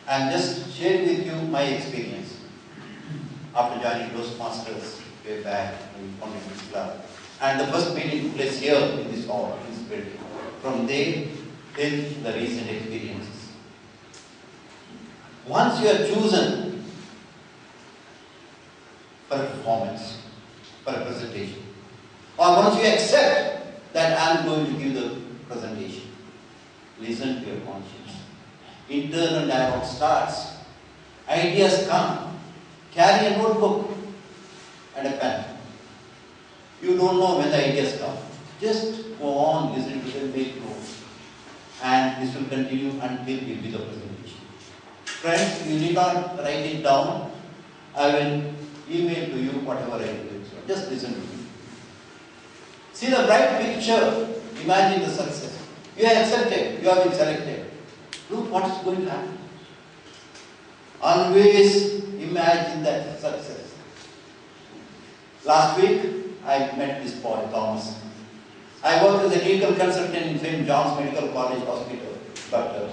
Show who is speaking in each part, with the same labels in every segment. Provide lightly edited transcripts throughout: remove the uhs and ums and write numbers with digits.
Speaker 1: I am just sharing with you my experience after joining Toastmasters way back in Foundation Club. And the first meeting took place here in this hall, in this building. From there till the recent experiences. Once you are chosen for a performance, for a presentation, or once you accept that I am going to give the presentation, listen to your conscience. Internal dialogue starts. Ideas come. Carry a notebook and a pen. You don't know when the ideas come. Just go on, listen to them, make notes. And this will continue until we do the presentation. Friends, you need not write it down. I will email to you whatever I do. So just listen to me. See the bright picture. Imagine the success. You are accepted. You have been selected. Look what is going to happen. Always imagine that success. Last week, I met this boy, Thomas. I worked as a clinical consultant in St. John's Medical College Hospital, Dr.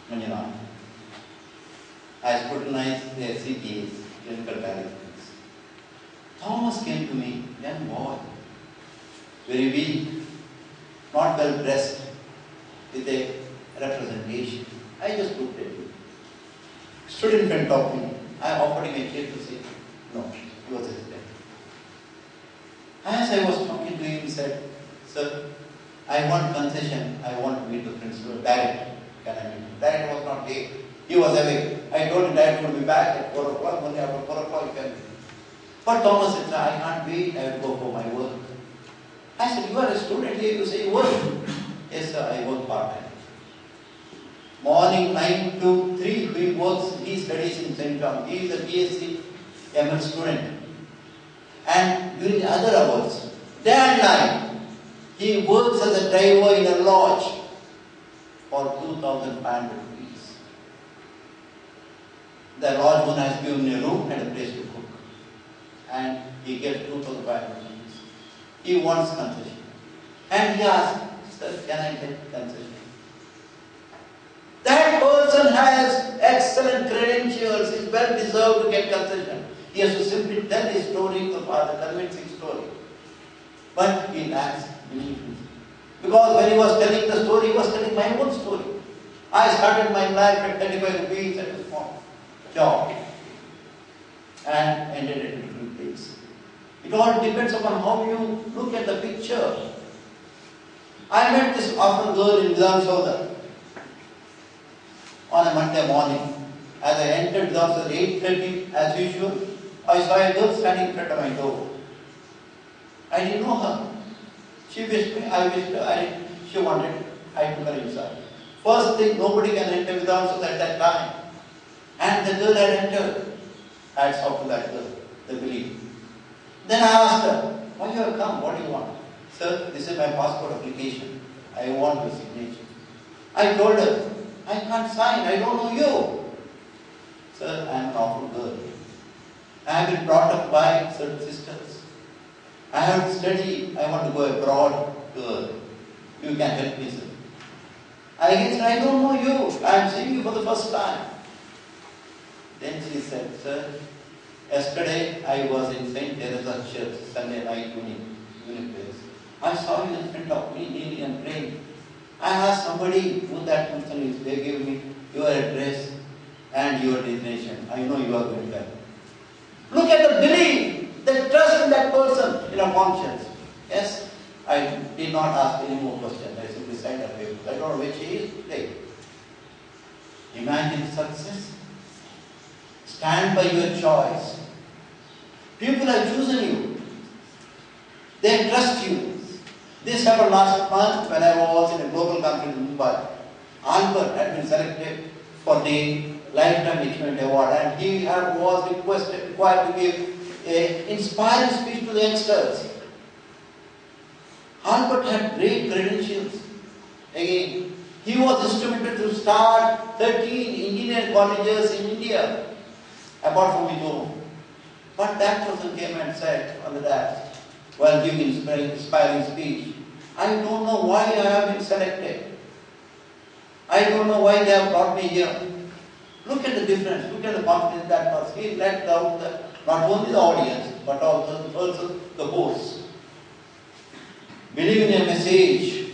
Speaker 1: Manjana. I scrutinized their CTAs, clinical diagnostics. Thomas came to me, young boy, very weak, not well dressed, with a representation. I just looked at him. Stood in front of me. I offered him a chair to sit. No, he was hesitant. As I was talking to him, he said, "Sir, I want concession. I want to meet the principal. Director, can I meet him?" Director was not there. He was away. I told him Director would be back at 4 o'clock. Only after 4 o'clock you can meet him. But Thomas said, "Sir, I can't wait. I will go for my work." I said, "You are a student here. You say you work." "Yes, sir, I work part-time." Morning 9 to 3, he works, he studies in St. John. He is a BSc MS student. And during other hours, day and night, he works as a driver in a lodge for 2,500 rupees. The lodge owner has given him a room and a place to cook. And he gets 2,500 rupees. He wants concession. And he asks, "Sir, can I get concession?" That person has excellent credentials, is well deserved to get concession. He has to simply tell his story to the father, convincing story. But he lacks belief. Because when he was telling the story, he was telling my own story. I started my life at 35 rupees at a small job and ended at a different place. It all depends upon how you look at the picture. I met this orphan girl in DSouza on a Monday morning. As I entered the office at 8:30, as usual, I saw a girl standing in front of my door. I didn't know her. She wished me, I wished her, she wanted, I took her inside. First thing, nobody can enter without us at that time. And the girl had entered. I talked to that girl, the belief. Then I asked her, "Why you have come? What do you want?" "Sir, this is my passport application. I want your signature." I told her, "I can't sign, I don't know you." "Sir, I am an awful girl. I have been brought up by certain sisters. I have to study, I want to go abroad, girl. You can help me, sir." I said, "I don't know you, I am seeing you for the first time." Then she said, "Sir, yesterday I was in St. Teresa's Church, Sunday night evening prayers. I saw you in front of me, kneeling and praying. I asked somebody who that person is. They gave me your address and your destination. I know you are going there." Look at the belief, the trust in that person, in our conscience. Yes, I did not ask any more questions. I simply signed a paper. I don't know which he is. Take. Imagine success. Stand by your choice. People have chosen you. They trust you. This happened last month when I was in a global conference in Mumbai. Albert had been selected for the Lifetime Achievement Award, and he was required to give an inspiring speech to the youngsters. Albert had great credentials. Again, he was instrumental to start 13 engineering colleges in India, apart from his own. But that person came and said on the dash, while giving inspiring speech, "I don't know why I have been selected. I don't know why they have brought me here. Look at the difference, look at the confidence that was. He let out not only the audience, but also the host. Believe in a message,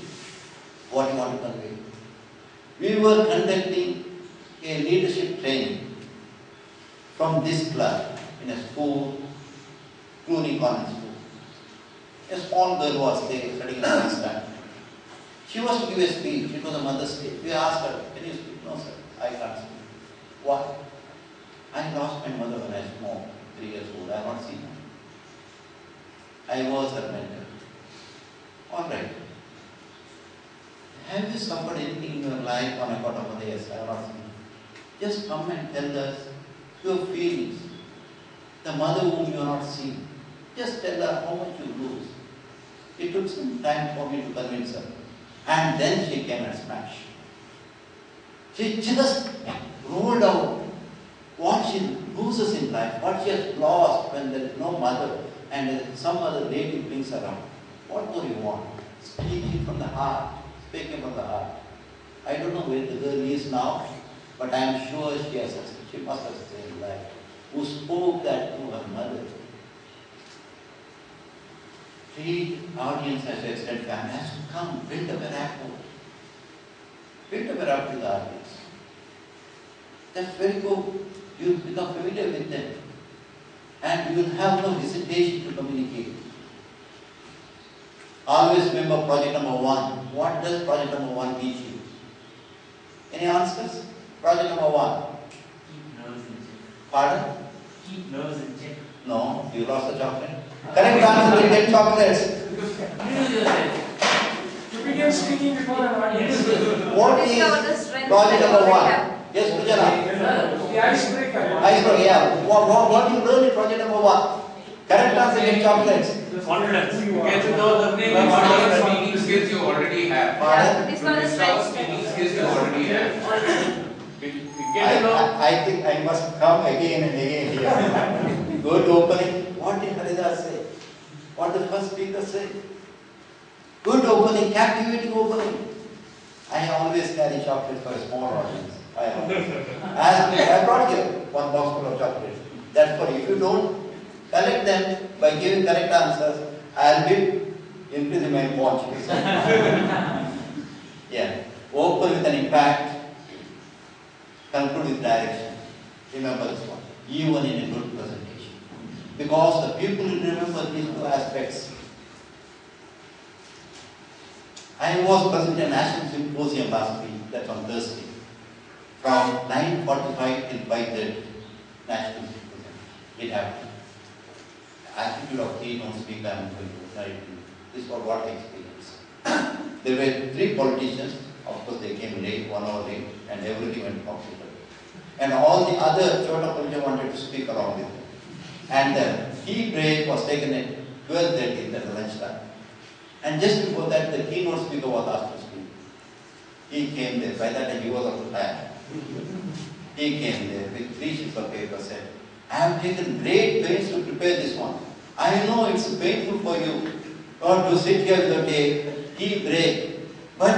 Speaker 1: what you want to convey. We were conducting a leadership training from this club in a school, Clooney Convent School. A small girl was there studying in the stand. She was to give a speech. It was a mother's day. We asked her, can you speak? No, sir, I can't speak. Why? I lost my mother when I was small, 3 years old. I have not seen her. I was her mentor. All right. Have you suffered anything in your life on account of mother? Yes, I have not seen her. Just come and tell us your feelings. The mother whom you have not seen. Just tell her how much you lose. It took some time for me to convince her. And then she came and smashed. She just rolled out what she loses in life, what she has lost when there is no mother and some other lady brings her up. What more you want? Speaking from the heart. Speaking from the heart. I don't know where the girl is now, but I am sure she must have stayed in life. Who spoke that to her mother? Treat audience as a extended family. Has to come, build a rapport. Build a rapport with the audience. That's very good. You will become familiar with them. And you will have no hesitation to communicate. Always remember project number 1. What does project number 1 teach you? Any answers? Project number 1.
Speaker 2: Keep nose in check.
Speaker 1: Pardon?
Speaker 2: Keep nose in check.
Speaker 1: No, you lost the chocolate. Correct answer will get chocolates.
Speaker 3: To begin speaking before an audience.
Speaker 1: What is project number 1? Yes, Pujana.
Speaker 3: The icebreaker.
Speaker 1: Icebreaker, yeah. What do you learn in project number 1? Correct answer get chocolates.
Speaker 2: Confidence.
Speaker 4: You get to know the speaking skills you already have.
Speaker 1: Pardon?
Speaker 5: This one is
Speaker 4: Some speaking skills you already have. We get to know.
Speaker 1: I think I must come again and again here. Good opening. What did Haridas say? What did the first speaker say? Good opening, captivating opening. I always carry chocolates for a small audience. I brought here 1 box full of chocolates. That's for you. If you don't collect them by giving correct answers, I'll be increasing my watch. Yeah. Open with an impact. Conclude with direction. Remember this one. Even in a good presentation. Because the people will remember these 2 aspects. I was present at a national symposium last week, that's on Thursday. From 9:45 till 5:30, national symposium. It happened. Attitude of keynote speaker, I am going to try to. This was what I experienced. There were 3 politicians, of course they came late, 1 hour late, and everything went computer. And all the other Chota politicians wanted to speak along with them. And the tea break was taken at 12:30 at the lunchtime. And just before that, the keynote speaker was asked to speak. He came there. By that time, he was also tired. He came there with 3 sheets of paper, said, I have taken great pains to prepare this one. I know it's painful for you not to sit here with a tea break, but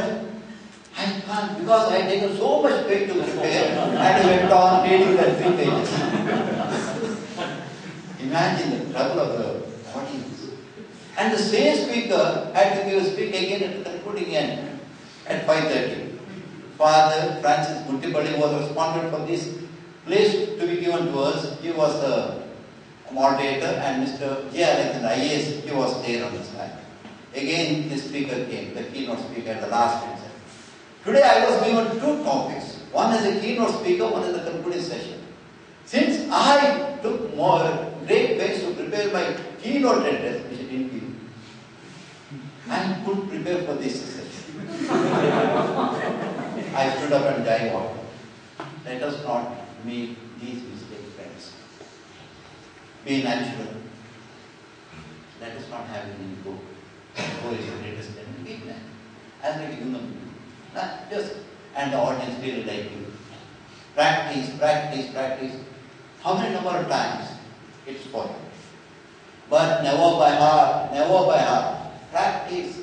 Speaker 1: I can't because I have taken so much pain to prepare and he went on reading the 3 pages. Imagine the trouble of the audience. And the same speaker had to give a speak again at the concluding end at 5:30. Father Francis Muttipalli was responsible for this place to be given to us. He was the moderator and Mr. J. Alexander IAS, he was there on the slide. Again, the speaker came, the keynote speaker at the last minute. Today I was given 2 topics. One is a keynote speaker, one is the concluding session. Since I took great pains to prepare my keynote address, which I didn't give, I could prepare for this session. I stood up and died out. Let us not make these mistakes, friends. Be natural. Let us not have any ego. Ego is the greatest enemy. Be natural. As like a human being. Just, and the audience really like you. Practice, practice, practice. How many number of times? It's spoiled. But never by heart, never by heart. Practice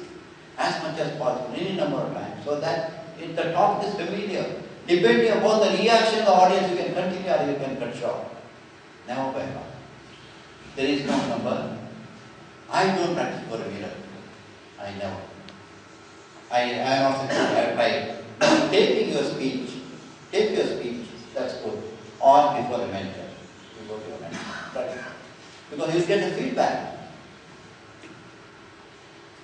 Speaker 1: as much as possible, any number of times, so that if the topic is familiar, Depending upon the reaction of the audience, you can continue or you can cut short. Never by heart. There is no number. I don't practice for a miracle. I never. I am also tried. Take your speech, that's good. Or before a mentor. You go to your mentor. Right? Because you get the feedback.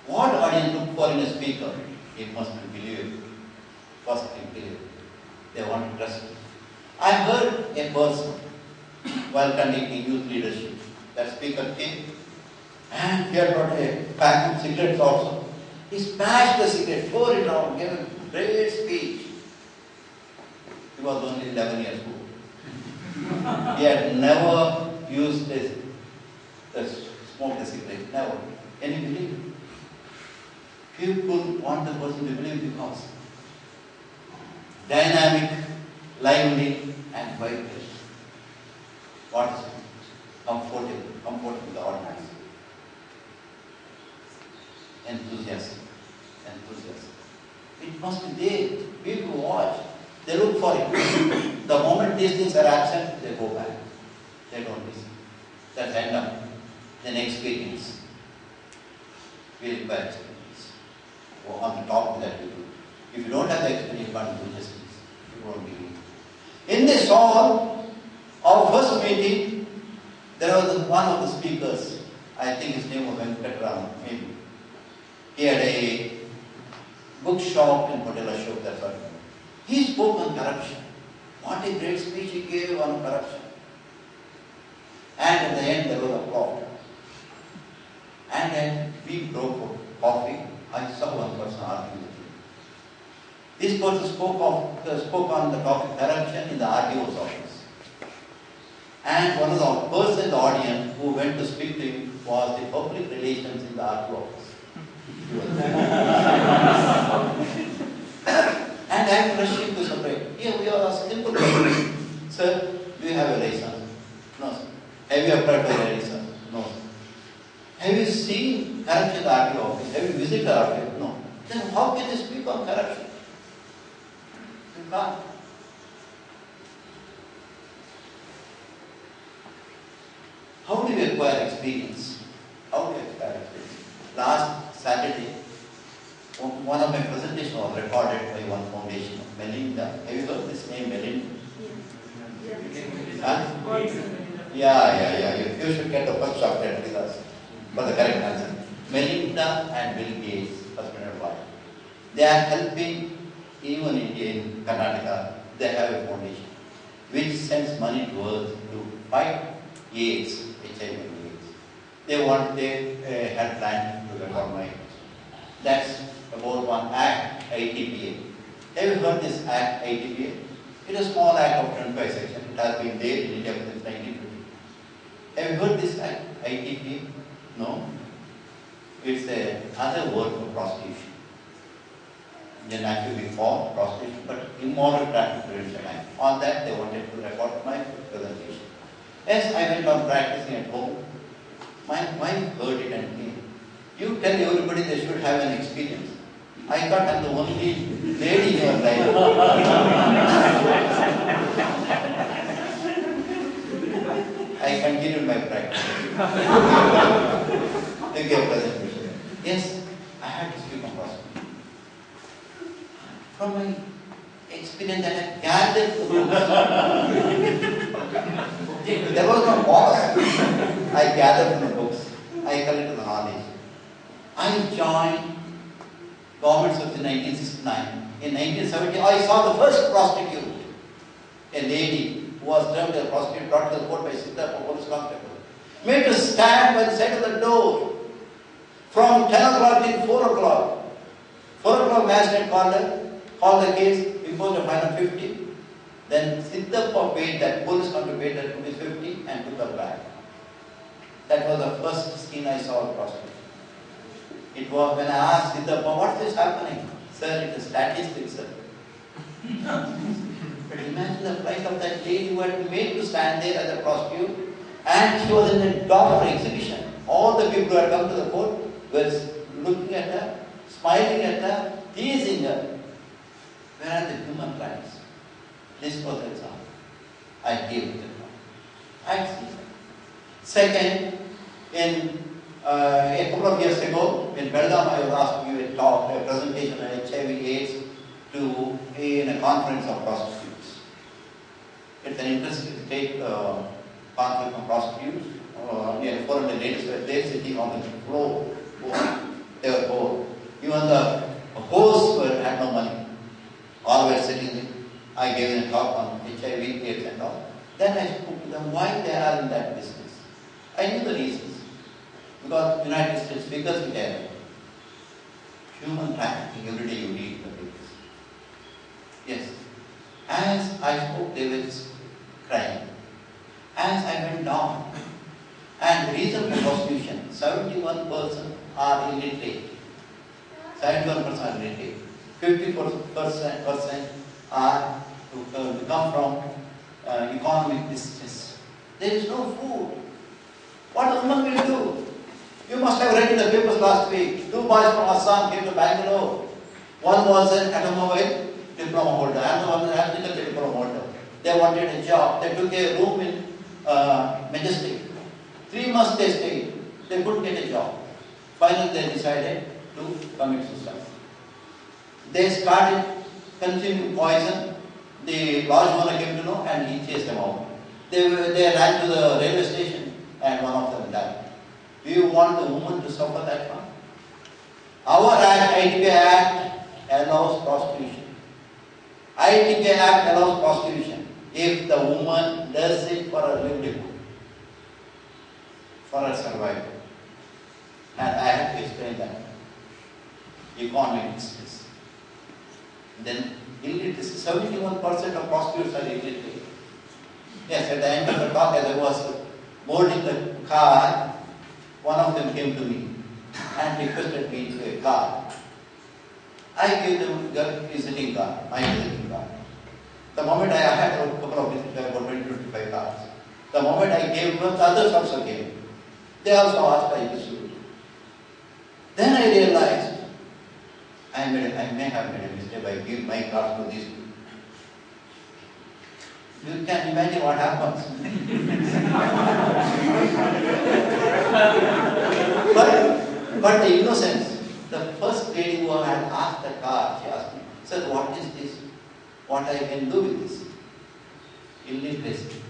Speaker 1: What audience look for in a speaker? He must be believable. Positive believable. They want to trust you. I heard a person while conducting youth leadership. That speaker came and he had brought a pack of cigarettes also. He smashed the cigarette, tore it down, gave a great speech. He was only 11 years old. He had never used smoked a cigarette, never. Can you believe it? People want the person to believe because dynamic, lively, and vibrant. What is it? Comforting the audience. Enthusiasm. It must be there. People watch. They look for it. The moment these things are absent, they go back. They don't listen. That's end up. Then experience. We require experience. On the top of that you do. If you don't have the experience, you can't do justice. You won't believe. In this hall, our first meeting, there was one of the speakers, I think his name was Venkatram, maybe. He had a bookshop in Hotel Ashok, that's what. He spoke on corruption. What a great speech he gave on corruption. And at the end there was applause. And then we broke for coffee. I saw one person arguing with him. This person spoke on the topic corruption in the RDO's office. And one of the persons in the audience who went to speak to him was the public relations in the RDO office. And I am rushing to separate. Here we are simple questions. Sir, do you have a license? No, sir. Have you applied for a license? No, sir. Have you seen corruption in the RDO office? Have you visited the RDO? No. Then how can you speak on corruption? You can't. How do you acquire experience? Last Saturday, one of my presentations was recorded by one foundation, Melinda. Have you heard this name, Melinda? Huh? Yeah. You should get the first chocolate with us for the correct answer. Melinda and Bill Gates, husband and wife. They are helping even India in Karnataka. They have a foundation which sends money to us to fight AIDS, HIV and AIDS. They had planned to record my. That's about one act, ITPA. Have you heard this act, ITPA? It is a small act of 25 sections. It has been there in India since 1950. Have you heard this act, ITPA? No? It's another word for prostitution. Then actually we fought prostitution, but immoral practice prevention act. On that they wanted to record my presentation. Yes, I went on practicing at home. My wife heard it and came. You tell everybody they should have an experience. I thought I'm the only lady in your life. I continued my practice. They gave presentation. Yes, I had to speak on prostitution. From my experience that I gathered the books. There was no boss. I gathered from the books. I collected the knowledge. I joined government service in 1969. In 1970, I saw the first prostitute, a lady who was termed as a prostitute, brought to the court by Siddha police constable, made to stand by the side of the door from 10 o'clock till 4 o'clock. 4 o'clock magistrate called the case, imposed a fine of 50. Then Siddhappa paid that, police constable paid that rupees 50 and took her back. That was the first scene I saw of prostitution. It was when I asked Siddhappa, what is happening? Sir, it is statistics, sir. But imagine the plight of that lady who had been made to stand there as a prostitute, and she was in a doctor exhibition. All the people who had come to the court were looking at her, smiling at her, teasing her. Where are the human rights? This was the example. I gave it. I see. Second, in a couple of years ago, in Belgium, I was asked to give a talk, a presentation on HIV/AIDS in a conference of prostitutes. It's an interesting state conference of prostitutes. Nearly 400 ladies were there sitting on the floor. They were poor. Even the hosts had no money. All were sitting there. I gave them a talk on HIV/AIDS and all. Then I spoke to them why they are in that business. I knew the reasons. Because United States figures we have human trafficking every day you read the figures. Yes. As I spoke, they were crying. As I went down, and the reason for prostitution, 71% are illiterate. 71% are illiterate. 50% are to come from economic distress. There is no food. What a woman will do? You must have read in the papers last week. 2 boys from Assam came to Bangalore. One was an automobile diploma holder, and one was an agriculture diploma holder. They wanted a job. They took a room in Majestic. 3 months they stayed. They couldn't get a job. Finally, they decided to commit suicide. They started consuming poison. The lodge owner came to know, and he chased them out. They ran to the railway station, and one of them died. Do you want the woman to suffer that one? Our ITP Act allows prostitution. ITP Act allows prostitution if the woman does it for her livelihood, for her survival. And I have to explain that. Economic distress. Then illiteracy. 71% of prostitutes are illiterate. Yes, at the end of the talk, as I was boarding the car, one of them came to me and requested me to a card. I gave them the visiting card, my visiting card. The moment I had a couple of visitors, I got 20-25 cards. The moment I gave them, the others also came. They also asked I issued. Then I realized I may have made a mistake by giving my cards to these people. You can imagine what happens. but the innocence, the first lady who had asked the card, she asked me, "Sir, what is this? What I can do with this?" Illiteracy.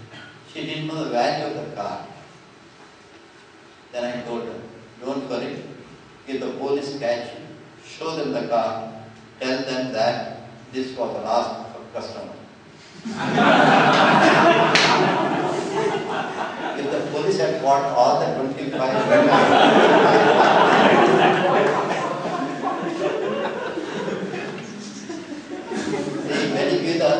Speaker 1: She didn't know the value of the card. Then I told her, "Don't worry, if the police catch you, show them the card, tell them that this was the last customer." If the police had caught all the 25 when you give the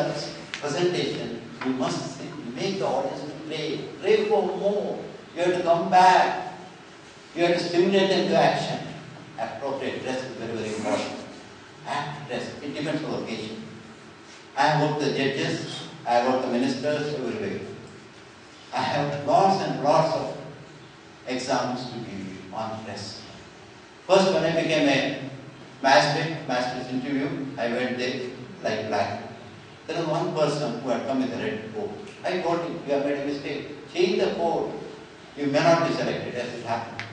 Speaker 1: presentation, you must make the audience pray for more. You have to come back. You have to stimulate them to action. Appropriate dress is very, very important. Apt dress, it depends on the occasion. I have worked the judges, I have worked the ministers, everywhere. I have lots and lots of examples to give you on dress. First, when I became a master's interview, I went there like black. There was one person who had come with a red coat. I told him, "You have made a mistake. Change the coat. You may not be selected," as it happened.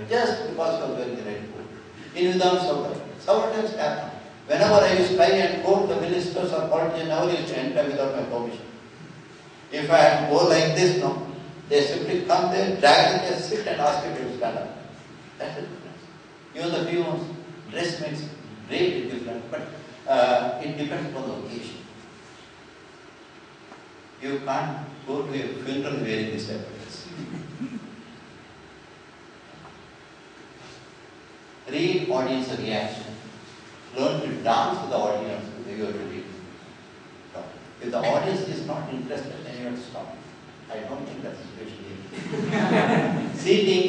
Speaker 1: Just because you are wearing the red coat. In Vidhan several times happened. Whenever I used to try and quote the ministers or politicians, never used to enter without my permission. If I had to go like this, no, they simply come there, drag the chair, sit and ask you to stand up. That's the difference. Even the peons, dress makes great difference, but it depends upon the occasion. You can't go to a funeral wearing this type of dress. Read audience reaction. Learn to dance with the audience you have to read. If the audience is not interested, then you have to stop. I don't think that's especially. Seating.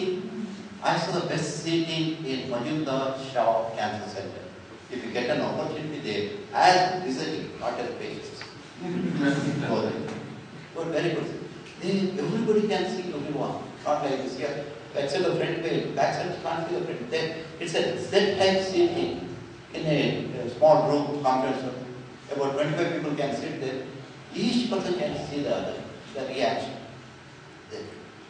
Speaker 1: I saw the best seating in Majumdar Shah Cancer Center. If you get an opportunity there, as visiting, not as patients. Go there. But very good. Everybody can see everyone. Not like this here. Except the front page, back side can't see the front. It's a Z-type seating in a small room, conference room. about 25 people can sit there, each person can see the other, the reaction.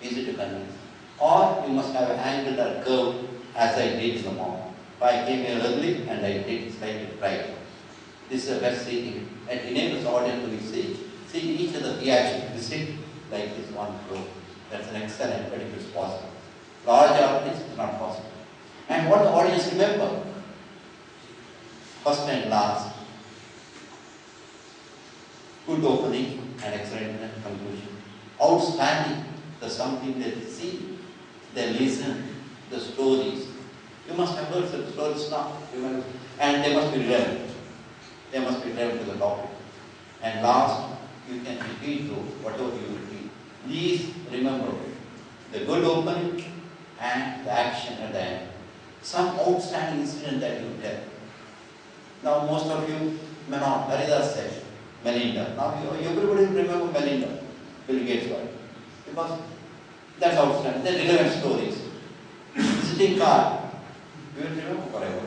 Speaker 1: Easy to convince. Or you must have an angled or curve as I did in the morning. I came here early and I did slightly right. This is the best seating. It enables the audience to see each other's reaction. You sit like this one flow. That's an excellent, but it is possible. Large audience is not possible. And what the audience remember? First and last. Good opening and excellent conclusion. Outstanding. The something they see, they listen, the stories. You must have heard some stories now. And they must be relevant. They must be relevant to the topic. And last, you can repeat those, whatever you repeat. Please remember the good opening and the action at the end. Some outstanding incident that you tell. Now most of you may not. Haridas said, Melinda. Now everybody will remember Melinda, Bill Gates' wife. Because that's outstanding. They're relevant stories. Visiting card, you will remember forever.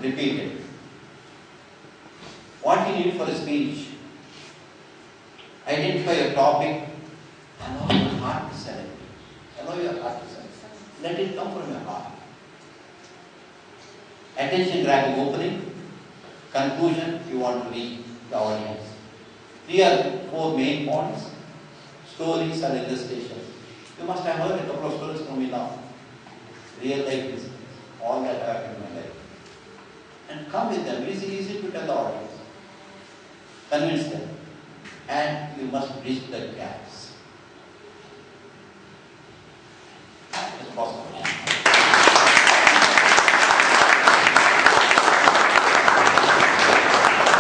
Speaker 1: Repeat it. What you need for a speech? Identify a topic. Allow your heart to select it. Allow your heart to select it. Let it come from your heart. Attention grabbing opening. Conclusion, you want to reach the audience. Here, 4 main points. Stories and illustrations. You must have heard a couple of stories from me now. Real life incidents. All that happened in my life. And come with them. It is easy to tell the audience. Convince them. And you must bridge the gap.